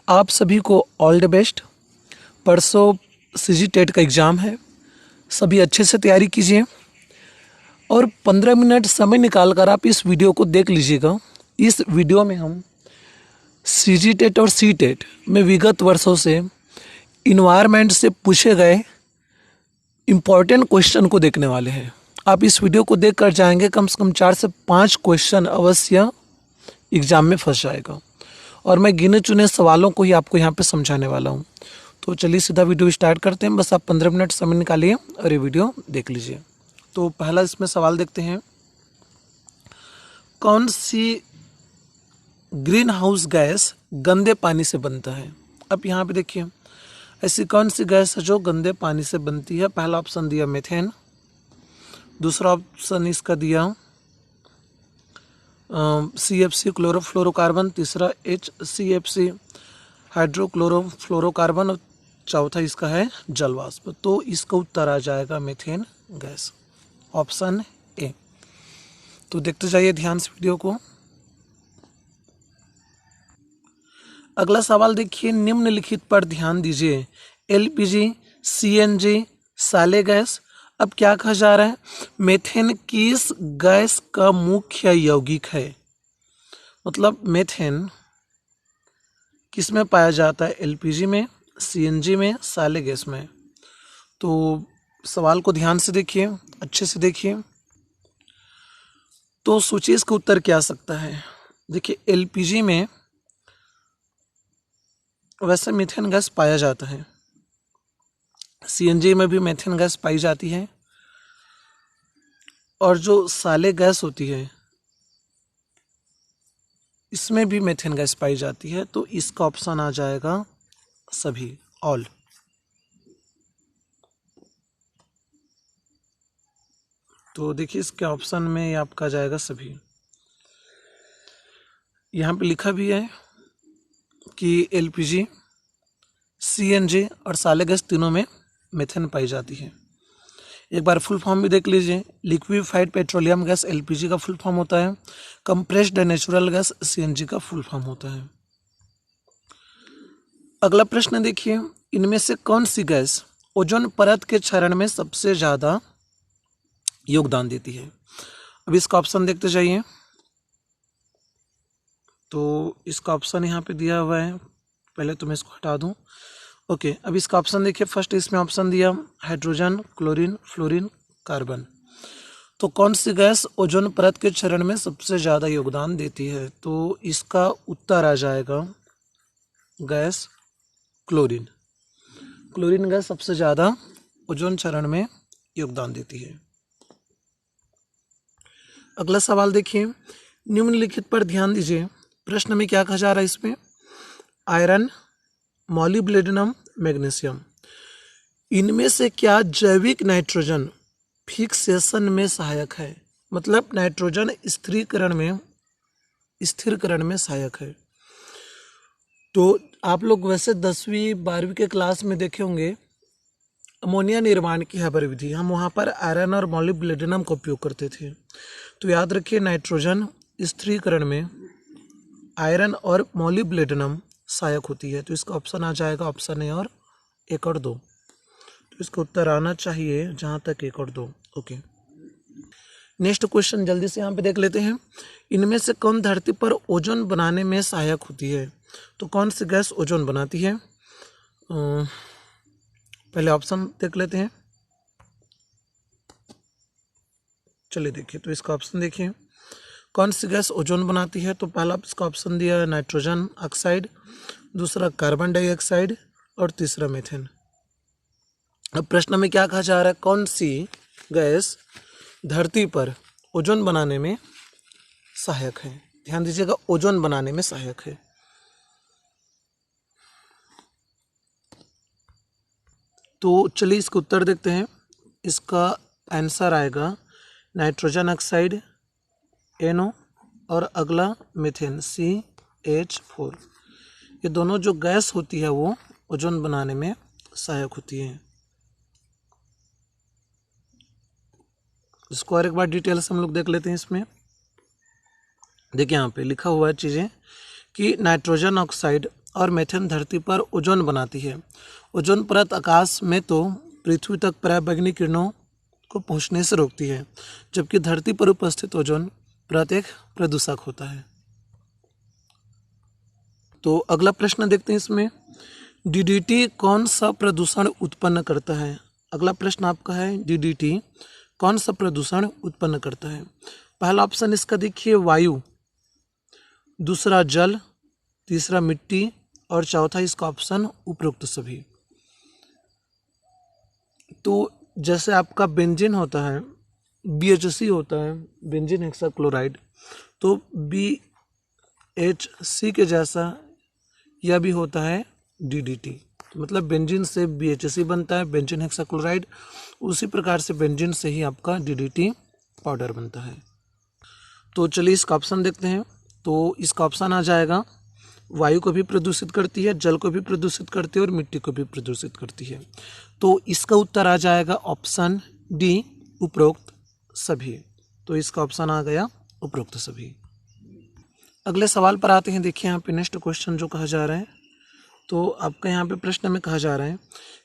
आप सभी को ऑल द बेस्ट। परसों सीजी टेट का एग्ज़ाम है, सभी अच्छे से तैयारी कीजिए और 15 मिनट समय निकाल कर आप इस वीडियो को देख लीजिएगा। इस वीडियो में हम सीजी टेट और सी टेट में विगत वर्षों से इन्वायरमेंट से पूछे गए इम्पॉर्टेंट क्वेश्चन को देखने वाले हैं। आप इस वीडियो को देख कर जाएंगे, कम से कम 4 से 5 क्वेश्चन अवश्य एग्ज़ाम में फंस जाएगा और मैं गिने चुने सवालों को ही आपको यहाँ पे समझाने वाला हूँ। तो चलिए सीधा वीडियो स्टार्ट करते हैं। बस आप 15 मिनट समय निकालिए और ये वीडियो देख लीजिए। तो पहला इसमें सवाल देखते हैं, कौन सी ग्रीन हाउस गैस गंदे पानी से बनता है। अब यहाँ पे देखिए, ऐसी कौन सी गैस है जो गंदे पानी से बनती है। पहला ऑप्शन दिया मीथेन, दूसरा ऑप्शन इसका दिया CFC क्लोरोफ्लोरोकार्बन, तीसरा HCFC हाइड्रोक्लोरोफ्लोरोकार्बन और चौथा इसका है जलवाष्प। तो इसका उत्तर आ जाएगा मीथेन गैस, ऑप्शन ए। तो देखते जाइए ध्यान से वीडियो को। अगला सवाल देखिए, निम्नलिखित पर ध्यान दीजिए। LPG, CNG, साले गैस। अब क्या कहा जा रहा है, मीथेन किस गैस का मुख्य यौगिक है। मतलब मीथेन किस में पाया जाता है, LPG में, CNG में, साले गैस में। तो सवाल को ध्यान से देखिए, अच्छे से देखिए, तो सोचिए इसका उत्तर क्या आ सकता है। देखिए LPG में वैसे मीथेन गैस पाया जाता है, CNG में भी मीथेन गैस पाई जाती है और जो साले गैस होती है इसमें भी मीथेन गैस पाई जाती है। तो इसका ऑप्शन आ जाएगा सभी, ऑल। तो देखिए इसके ऑप्शन में ये आपका जाएगा सभी। यहाँ पे लिखा भी है कि LPG, CNG और साले गैस तीनों में मीथेन पाई जाती है। एक बार फुल फॉर्म भी देख लीजिए। लिक्विफाइड पेट्रोलियम गैस LPG का फुल फॉर्म होता है, कंप्रेस्ड नेचुरल गैस CNG का फुल फॉर्म होता है। अगला प्रश्न देखिए, इनमें से कौन सी गैस ओजोन परत के क्षरण में सबसे ज़्यादा योगदान देती है। अब इसका ऑप्शन देखते जाइए। तो इसका ऑप्शन यहाँ पे दिया हुआ है, पहले तो मैं इसको हटा दूँ। ओके, अब इसका ऑप्शन देखिए। फर्स्ट इसमें ऑप्शन दिया हाइड्रोजन, क्लोरीन, फ्लोरीन, कार्बन। तो कौन सी गैस ओजोन परत के क्षरण में सबसे ज़्यादा योगदान देती है। तो इसका उत्तर आ जाएगा गैस क्लोरीन। क्लोरीन गैस सबसे ज़्यादा ओजोन क्षरण में योगदान देती है। अगला सवाल देखिए, निम्नलिखित पर ध्यान दीजिए। प्रश्न में क्या कहा जा रहा है इसमें, आयरन, मॉलिब्डेनम, मैग्नीशियम, इनमें से क्या जैविक नाइट्रोजन फिक्सेशन में सहायक है। मतलब नाइट्रोजन स्थिरीकरण में सहायक है। तो आप लोग वैसे 10वीं 12वीं के क्लास में देखे होंगे अमोनिया निर्माण की हैबर विधि, हम वहाँ पर आयरन और मॉलिब्डेनम का उपयोग करते थे। तो याद रखिए नाइट्रोजन स्थिरीकरण में आयरन और मॉलिब्डेनम सहायक होती है। तो इसका ऑप्शन आ जाएगा ऑप्शन ए और 1 और 2। तो इसका उत्तर आना चाहिए जहाँ तक 1 और 2। ओके, नेक्स्ट क्वेश्चन जल्दी से यहाँ पे देख लेते हैं। इनमें से कौन धरती पर ओजोन बनाने में सहायक होती है। तो कौन सी गैस ओजोन बनाती है। पहले ऑप्शन देख लेते हैं। चलिए देखिए, तो इसका ऑप्शन देखिए, कौन सी गैस ओजोन बनाती है। तो पहला इसका ऑप्शन दिया है नाइट्रोजन ऑक्साइड, दूसरा कार्बन डाइऑक्साइड और तीसरा मीथेन। अब प्रश्न में क्या कहा जा रहा है, कौन सी गैस धरती पर ओजोन बनाने में सहायक है। ध्यान दीजिएगा, ओजोन बनाने में सहायक है। तो चलिए इसका उत्तर देखते हैं। इसका आंसर आएगा नाइट्रोजन ऑक्साइड NO और अगला मीथेन CH4। ये दोनों जो गैस होती है वो ओजोन बनाने में सहायक होती है। इसको और एक बार डिटेल से हम लोग देख लेते हैं। इसमें देखिए यहाँ पे लिखा हुआ है चीज़ें कि नाइट्रोजन ऑक्साइड और मीथेन धरती पर ओजोन बनाती है। ओजोन परत आकाश में तो पृथ्वी तक पराबैंगनी किरणों को पहुंचने से रोकती है, जबकि धरती पर उपस्थित ओजोन परत एक प्रदूषक होता है। तो अगला प्रश्न देखते हैं इसमें, डीडीटी कौन सा प्रदूषण उत्पन्न करता है? अगला प्रश्न आपका है, डीडीटी कौन सा प्रदूषण उत्पन्न करता है? पहला ऑप्शन इसका देखिए वायु, दूसरा जल, तीसरा मिट्टी और चौथा इसका ऑप्शन उपरोक्त सभी। तो जैसे आपका बेंजीन होता है, BHC होता है, बेंजीन हेक्साक्लोराइड, तो BHC के जैसा यह भी होता है DDT। तो मतलब बेंजीन से BHC बनता है, बेंजीन हेक्साक्लोराइड, उसी प्रकार से बेंजीन से ही आपका DDT पाउडर बनता है। तो चलिए इसका ऑप्शन देखते हैं। तो इसका ऑप्शन आ जाएगा, वायु को भी प्रदूषित करती है, जल को भी प्रदूषित करती है और मिट्टी को भी प्रदूषित करती है। तो इसका उत्तर आ जाएगा ऑप्शन डी, उपरोक्त सभी। तो इसका ऑप्शन आ गया उपरोक्त सभी। अगले सवाल पर आते हैं। देखिए यहाँ पे नेक्स्ट क्वेश्चन जो कहा जा रहा है, तो आपका यहाँ पे प्रश्न में कहा जा रहा है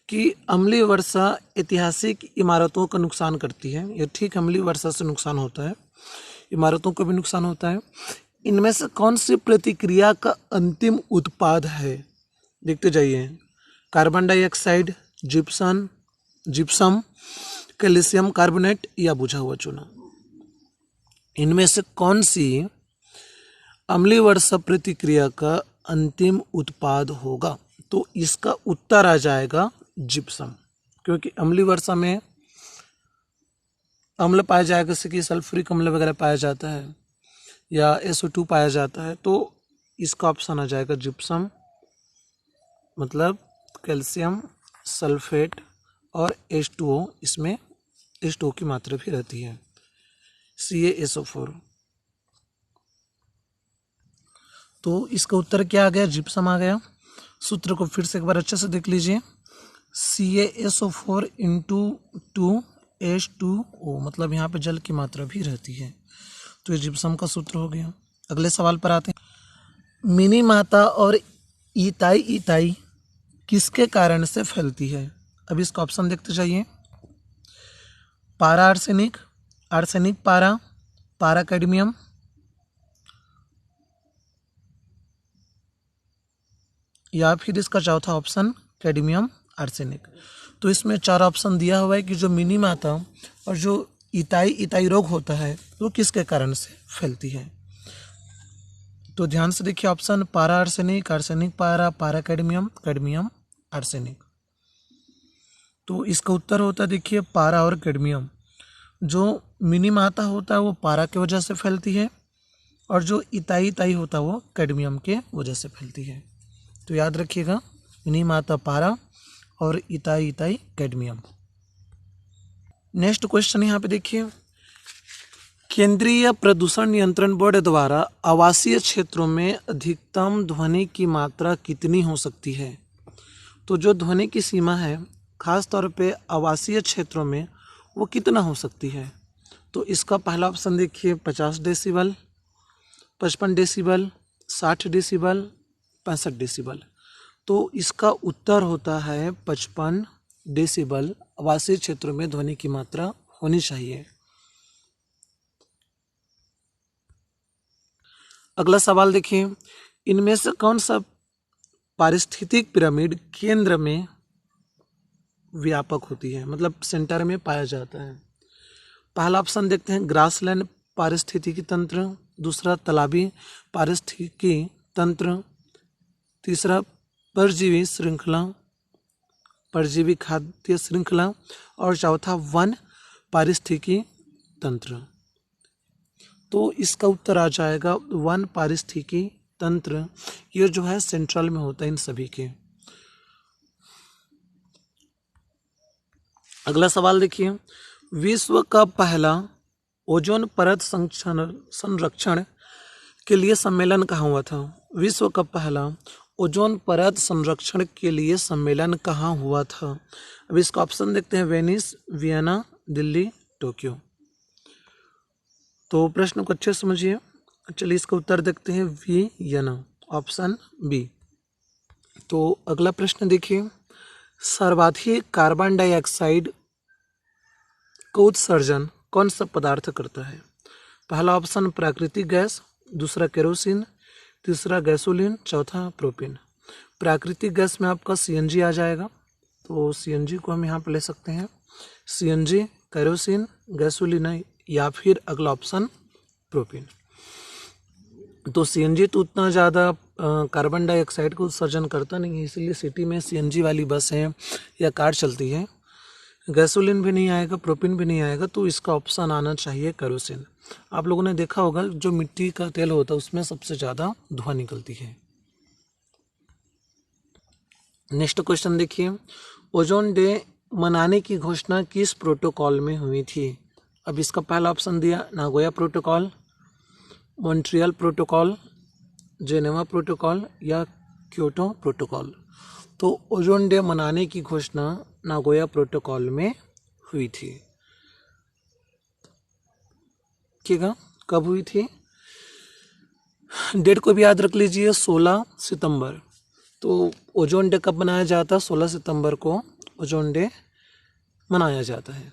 कि अम्लीय वर्षा ऐतिहासिक इमारतों का नुकसान करती है। ये ठीक, अम्लीय वर्षा से नुकसान होता है, इमारतों को भी नुकसान होता है। इनमें से कौन सी प्रतिक्रिया का अंतिम उत्पाद है? देखते जाइए, carbon dioxide, gypsum, calcium carbonate या बुझा हुआ चूना। इनमें से कौन सी अम्लीय वर्षा प्रतिक्रिया का अंतिम उत्पाद होगा? तो इसका उत्तर आ जाएगा जिप्सम, क्योंकि अम्लीय वर्षा में अम्ल पाया जाएगा, जैसे कि सल्फ्यूरिक अम्ल वगैरह पाया जाता है या SO2 पाया जाता है। तो इसका ऑप्शन आ जाएगा जिप्सम, मतलब कैल्शियम सल्फेट और H2O, इसमें H2O की मात्रा भी रहती है, CaSO4। तो इसका उत्तर क्या आ गया? जिप्सम आ गया। सूत्र को फिर से एक बार अच्छे से देख लीजिए, CaSO4 × 2H2O, मतलब यहाँ पे जल की मात्रा भी रहती है। तो ये जिप्सम का सूत्र हो गया। अगले सवाल पर आते हैं। मिनीमाता और इताई किसके कारण से फैलती है? अब इसका ऑप्शन देखते जाइए, पारा आर्सेनिक, आर्सेनिक पारा, पारा कैडमियम या फिर इसका चौथा ऑप्शन कैडमियम आर्सेनिक। तो इसमें चार ऑप्शन दिया हुआ है कि जो मिनीमाता और जो इताई रोग होता है वो किसके कारण से फैलती है। तो ध्यान से देखिए, ऑप्शन पारा आर्सेनिक, आर्सेनिक पारा, पारा कैडमियम, कैडमियम आर्सेनिक। तो इसका उत्तर होता है देखिए पारा और कैडमियम। जो मिनीमाता होता है वो पारा की वजह से फैलती है और जो इताई होता है वो कैडमियम के वजह से फैलती है। तो याद रखिएगा, मिनीमाता पारा और इताई कैडमियम। नेक्स्ट क्वेश्चन यहाँ पे देखिए, केंद्रीय प्रदूषण नियंत्रण बोर्ड द्वारा आवासीय क्षेत्रों में अधिकतम ध्वनि की मात्रा कितनी हो सकती है? तो जो ध्वनि की सीमा है खास तौर पे आवासीय क्षेत्रों में वो कितना हो सकती है? तो इसका पहला ऑप्शन देखिए 50 डेसिबल, 55 डेसिबल, 60 डेसिबल, 65 डेसिबल। तो इसका उत्तर होता है 55 डेसिबल आवासीय क्षेत्रों में ध्वनि की मात्रा होनी चाहिए। अगला सवाल देखिए, इनमें से कौन सा पारिस्थितिक पिरामिड केंद्र में व्यापक होती है, मतलब सेंटर में पाया जाता है? पहला ऑप्शन देखते हैं ग्रासलैंड पारिस्थितिकी तंत्र, दूसरा तालाबी पारिस्थितिकी तंत्र, तीसरा परजीवी श्रृंखला, परजीवी खाद्य श्रृंखला और चौथा वन पारिस्थितिकी तंत्र। तो इसका उत्तर आ जाएगा वन पारिस्थितिकी तंत्र। ये जो है सेंट्रल में होता है इन सभी के। अगला सवाल देखिए, विश्व का पहला ओजोन परत संरक्षण के लिए सम्मेलन कहाँ हुआ था? विश्व का पहला ओजोन परत संरक्षण के लिए सम्मेलन कहाँ हुआ था? अब इसका ऑप्शन देखते हैं, वेनिस, वियना, दिल्ली, टोक्यो। तो प्रश्न को अच्छे से समझिए। चलिए इसका उत्तर देखते हैं, वियना, ऑप्शन बी। तो अगला प्रश्न देखिए, सर्वाधिक कार्बन डाइऑक्साइड का उत्सर्जन कौन सा पदार्थ करता है? पहला ऑप्शन प्राकृतिक गैस, दूसरा केरोसिन, तीसरा गैसोलीन, चौथा प्रोपेन। प्राकृतिक गैस में आपका सीएनजी आ जाएगा, तो सीएनजी को हम यहाँ पे ले सकते हैं। सीएनजी, केरोसिन, गैसोलीन या फिर अगला ऑप्शन प्रोपेन। तो सीएनजी तो उतना ज़्यादा कार्बन डाइऑक्साइड का उत्सर्जन करता नहीं है, इसलिए सिटी में सीएनजी वाली बसें या कार चलती है। गैसोलीन भी नहीं आएगा, प्रोपेन भी नहीं आएगा, तो इसका ऑप्शन आना चाहिए केरोसिन। आप लोगों ने देखा होगा जो मिट्टी का तेल होता है उसमें सबसे ज़्यादा धुआं निकलती है। नेक्स्ट क्वेश्चन देखिए, ओजोन डे मनाने की घोषणा किस प्रोटोकॉल में हुई थी? अब इसका पहला ऑप्शन दिया Nagoya protocol, Montreal protocol, Geneva protocol या क्योटो प्रोटोकॉल। तो ओजोन डे मनाने की घोषणा नागोया प्रोटोकॉल में हुई थी। ठीक है, कब हुई थी? डेट को भी याद रख लीजिए, 16 सितंबर। तो ओजोन डे कब मनाया जाता है? 16 सितंबर को ओजोन डे मनाया जाता है।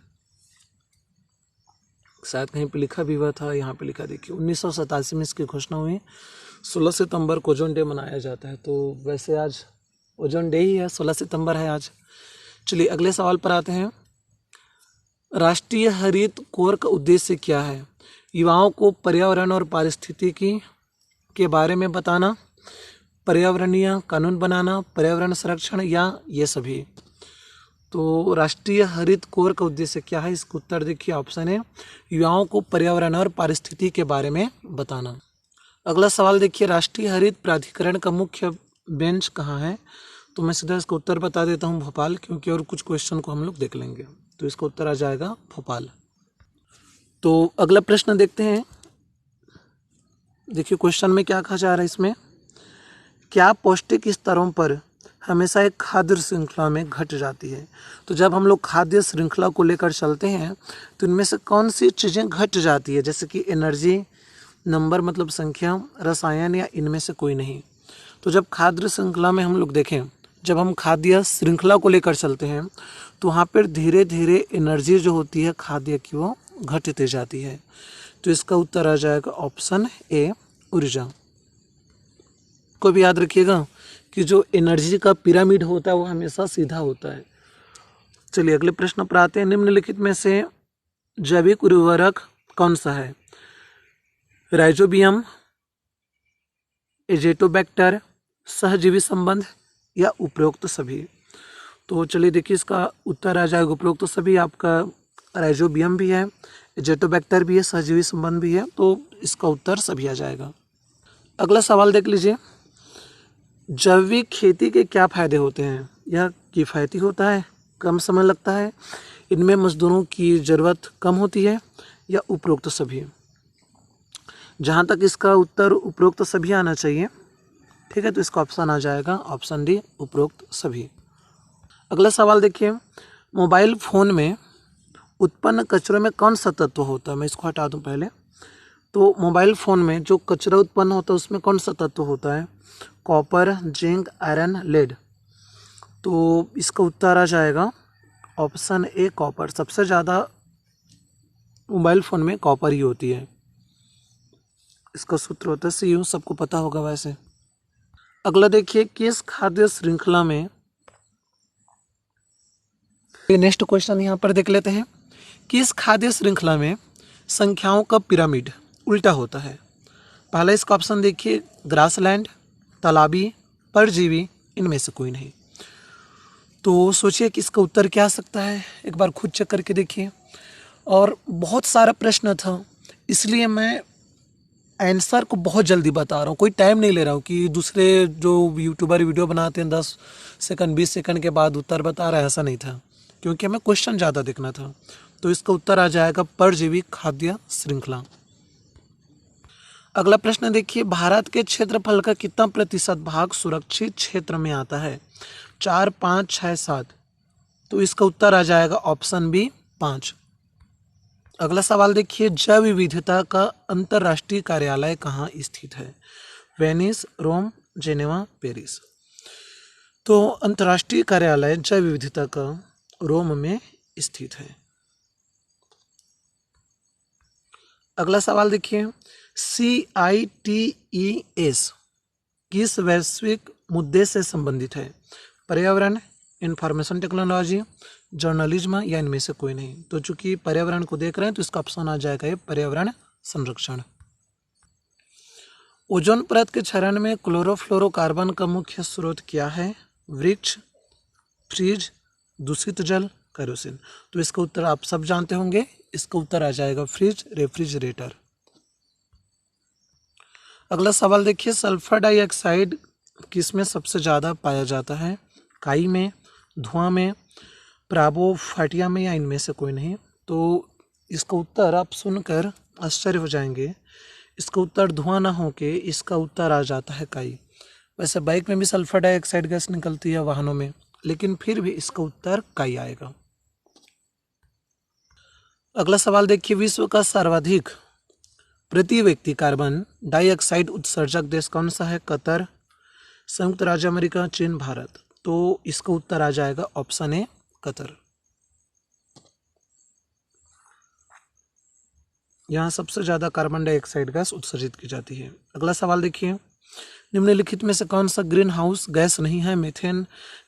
शायद कहीं पे लिखा भी हुआ था, यहाँ पे लिखा देखिए 1987 में इसकी घोषणा हुई, 16 सितंबर को ओजोन डे मनाया जाता है। तो वैसे आज ओजोन डे ही है, 16 सितंबर है आज। चलिए अगले सवाल पर आते हैं। राष्ट्रीय हरित कोर का उद्देश्य क्या है? युवाओं को पर्यावरण और पारिस्थितिकी के बारे में बताना, पर्यावरणीय कानून बनाना, पर्यावरण संरक्षण या ये सभी। तो राष्ट्रीय हरित कोर का उद्देश्य क्या है? इसका उत्तर देखिए, ऑप्शन है युवाओं को पर्यावरण और पारिस्थितिकी के बारे में बताना। अगला सवाल देखिए, राष्ट्रीय हरित प्राधिकरण का मुख्य बेंच कहाँ है? तो मैं सीधा इसका उत्तर बता देता हूँ, भोपाल, क्योंकि और कुछ क्वेश्चन को हम लोग देख लेंगे। तो इसका उत्तर आ जाएगा भोपाल। तो अगला प्रश्न देखते हैं। देखिए क्वेश्चन में क्या कहा जा रहा है इसमें, क्या पौष्टिक स्तरों पर हमेशा एक खाद्य श्रृंखला में घट जाती है? तो जब हम लोग खाद्य श्रृंखला को लेकर चलते हैं तो इनमें से कौन सी चीज़ें घट जाती है? जैसे कि एनर्जी, नंबर मतलब संख्या, रसायन या इनमें से कोई नहीं। तो जब खाद्य श्रृंखला में हम लोग देखें, जब हम खाद्य श्रृंखला को लेकर चलते हैं तो वहाँ पर धीरे धीरे एनर्जी जो होती है खाद्य की वो घटती जाती है। तो इसका उत्तर आ जाएगा ऑप्शन ए, ऊर्जा। को भी याद रखिएगा कि जो एनर्जी का पिरामिड होता है वो हमेशा सीधा होता है। चलिए अगले प्रश्न पर आते हैं। निम्नलिखित में से जैविक उर्वरक कौन सा है? राइजोबियम, एजेटोबैक्टर, सहजीवी संबंध या उपरोक्त सभी। तो चलिए देखिए इसका उत्तर आ जाएगा उपरोक्त सभी। आपका राइजोबियम भी है, एजेटोबैक्टर भी है, सहजीवी संबंध भी है, तो इसका उत्तर सभी आ जाएगा। अगला सवाल देख लीजिए, जैविक खेती के क्या फायदे होते हैं? यह किफ़ायती होता है, कम समय लगता है, इनमें मजदूरों की ज़रूरत कम होती है या उपरोक्त सभी। जहाँ तक इसका उत्तर उपरोक्त सभी आना चाहिए। ठीक है, तो इसका ऑप्शन आ जाएगा ऑप्शन डी, उपरोक्त सभी। अगला सवाल देखिए, मोबाइल फ़ोन में उत्पन्न कचरों में कौन सा तत्व होता है? मैं इसको हटा दूँ पहले। तो मोबाइल फ़ोन में जो कचरा उत्पन्न होता है उसमें कौन सा तत्व होता है? Copper, zinc, iron, lead. तो इसका उत्तर आ जाएगा ऑप्शन ए, कॉपर। सबसे ज़्यादा मोबाइल फ़ोन में कॉपर ही होती है। इसका सूत्र होता है CU, सबको पता होगा वैसे। अगला देखिए, किस खाद्य श्रृंखला में, नेक्स्ट क्वेश्चन यहाँ पर देख लेते हैं, किस खाद्य श्रृंखला में संख्याओं का पिरामिड उल्टा होता है? पहला इसका ऑप्शन देखिए, ग्रासलैंड, तालाबी, परजीवी, इनमें से कोई नहीं। तो सोचिए कि इसका उत्तर क्या आ सकता है, एक बार खुद चेक करके देखिए। और बहुत सारा प्रश्न था, इसलिए मैं आंसर को बहुत जल्दी बता रहा हूँ, कोई टाइम नहीं ले रहा हूँ कि दूसरे जो यूट्यूबर वीडियो बनाते हैं 10 सेकंड 20 सेकंड के बाद उत्तर बता रहा है, ऐसा नहीं था, क्योंकि हमें क्वेश्चन ज़्यादा देखना था। तो इसका उत्तर आ जाएगा परजीवी खाद्य श्रृंखला। अगला प्रश्न देखिए, भारत के क्षेत्रफल का कितना प्रतिशत भाग सुरक्षित क्षेत्र में आता है? 4, 5, 6, 7। तो इसका उत्तर आ जाएगा ऑप्शन बी, 5। अगला सवाल देखिए, जैव विविधता का तो अंतर्राष्ट्रीय कार्यालय जैव विविधता का रोम में स्थित है। अगला सवाल देखिए, CITES किस वैश्विक मुद्दे से संबंधित है? पर्यावरण, इंफॉर्मेशन टेक्नोलॉजी, जर्नलिज्म या इनमें से कोई नहीं। तो चूंकि पर्यावरण को देख रहे हैं तो इसका ऑप्शन आ जाएगा ये पर्यावरण संरक्षण। ओजोन परत के क्षरण में क्लोरोफ्लोरोकार्बन का मुख्य स्रोत क्या है? वृक्ष, फ्रिज, दूषित जल, केरोसिन। तो इसका उत्तर आप सब जानते होंगे, इसका उत्तर आ जाएगा फ्रिज, रेफ्रिजरेटर। अगला सवाल देखिए, सल्फर डाइऑक्साइड किस में सबसे ज़्यादा पाया जाता है? काई में, धुआं में, प्राबोफाइटिया में या इनमें से कोई नहीं। तो इसका उत्तर आप सुनकर आश्चर्य हो जाएंगे, इसका उत्तर धुआं ना हो के इसका उत्तर आ जाता है काई। वैसे बाइक में भी सल्फर डाइऑक्साइड गैस निकलती है, वाहनों में, लेकिन फिर भी इसका उत्तर काई आएगा। अगला सवाल देखिए, विश्व का सर्वाधिक प्रति व्यक्ति कार्बन डाइऑक्साइड उत्सर्जक देश कौन सा है? कतर, संयुक्त राज्य अमेरिका, चीन, भारत। तो इसका उत्तर आ जाएगा ऑप्शन ए, कतर। यहाँ सबसे ज़्यादा कार्बन डाइऑक्साइड गैस उत्सर्जित की जाती है। अगला सवाल देखिए, निम्नलिखित में से कौन सा ग्रीन हाउस गैस नहीं है? Methane,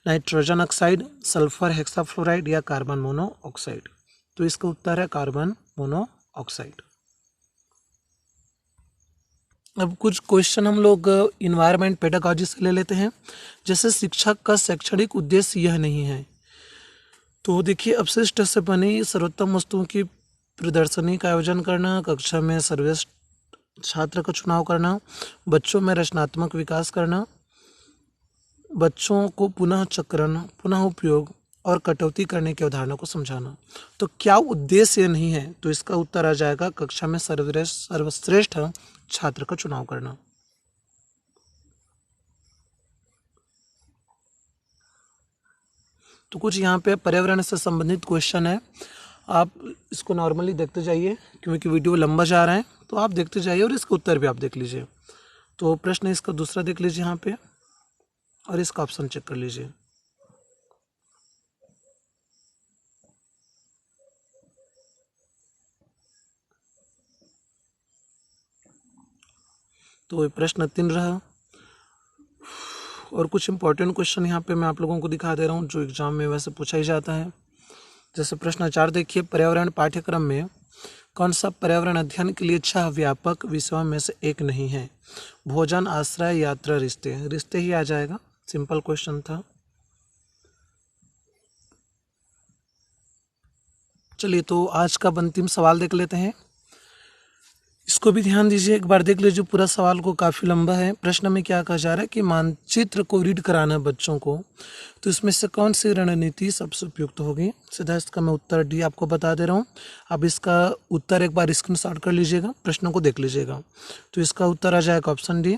nitrogen oxide, sulphur hexafluoride या कार्बन मोनोऑक्साइड। तो इसका उत्तर है कार्बन मोनोऑक्साइड। अब कुछ क्वेश्चन हम लोग इन्वायरमेंट पेडागॉजी से ले लेते हैं। जैसे शिक्षक का शैक्षणिक उद्देश्य यह नहीं है। तो देखिए, अपशिष्ट से बनी सर्वोत्तम वस्तुओं की प्रदर्शनी का आयोजन करना, कक्षा में सर्वश्रेष्ठ छात्र का चुनाव करना, बच्चों में रचनात्मक विकास करना, बच्चों को पुनः चक्रण, पुनः उपयोग और कटौती करने की अवधारणा को समझाना। तो क्या उद्देश्य नहीं है? तो इसका उत्तर आ जाएगा कक्षा में सर्वश्रेष्ठ छात्र का चुनाव करना। तो कुछ यहाँ पे पर्यावरण से संबंधित क्वेश्चन है, आप इसको नॉर्मली देखते जाइए क्योंकि वीडियो लंबा जा रहा है, तो आप देखते जाइए और इसका उत्तर भी आप देख लीजिए। तो प्रश्न इसका दूसरा देख लीजिए यहाँ पे और इसका ऑप्शन चेक कर लीजिए। तो प्रश्न 3 रहा और कुछ इंपॉर्टेंट क्वेश्चन यहाँ पे मैं आप लोगों को दिखा दे रहा हूँ जो एग्जाम में वैसे पूछा ही जाता है। जैसे प्रश्न 4 देखिए, पर्यावरण पाठ्यक्रम में कौन सा पर्यावरण अध्ययन के लिए 6 व्यापक विषयों में से एक नहीं है? भोजन, आश्रय, यात्रा, रिश्ते। रिश्ते ही आ जाएगा, सिंपल क्वेश्चन था। चलिए, तो आज का अंतिम सवाल देख लेते हैं, इसको भी ध्यान दीजिए, एक बार देख लीजिए पूरा सवाल को, काफ़ी लंबा है। प्रश्न में क्या कहा जा रहा है कि मानचित्र को रीड कराना है बच्चों को, तो इसमें से कौन सी रणनीति सबसे उपयुक्त होगी? सीधा इसका मैं उत्तर डी आपको बता दे रहा हूँ। अब इसका उत्तर एक बार स्क्रीनशॉट कर लीजिएगा, प्रश्नों को देख लीजिएगा। तो इसका उत्तर आ जाएगा ऑप्शन डी,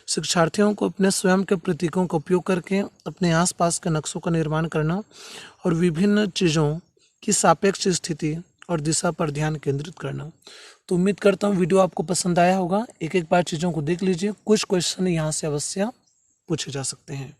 शिक्षार्थियों को अपने स्वयं के प्रतीकों का उपयोग करके अपने आसपास के नक्शों का निर्माण करना और विभिन्न चीज़ों की सापेक्ष स्थिति और दिशा पर ध्यान केंद्रित करना। तो उम्मीद करता हूँ वीडियो आपको पसंद आया होगा। एक एक बार चीज़ों को देख लीजिए, कुछ क्वेश्चन यहाँ से अवश्य पूछे जा सकते हैं।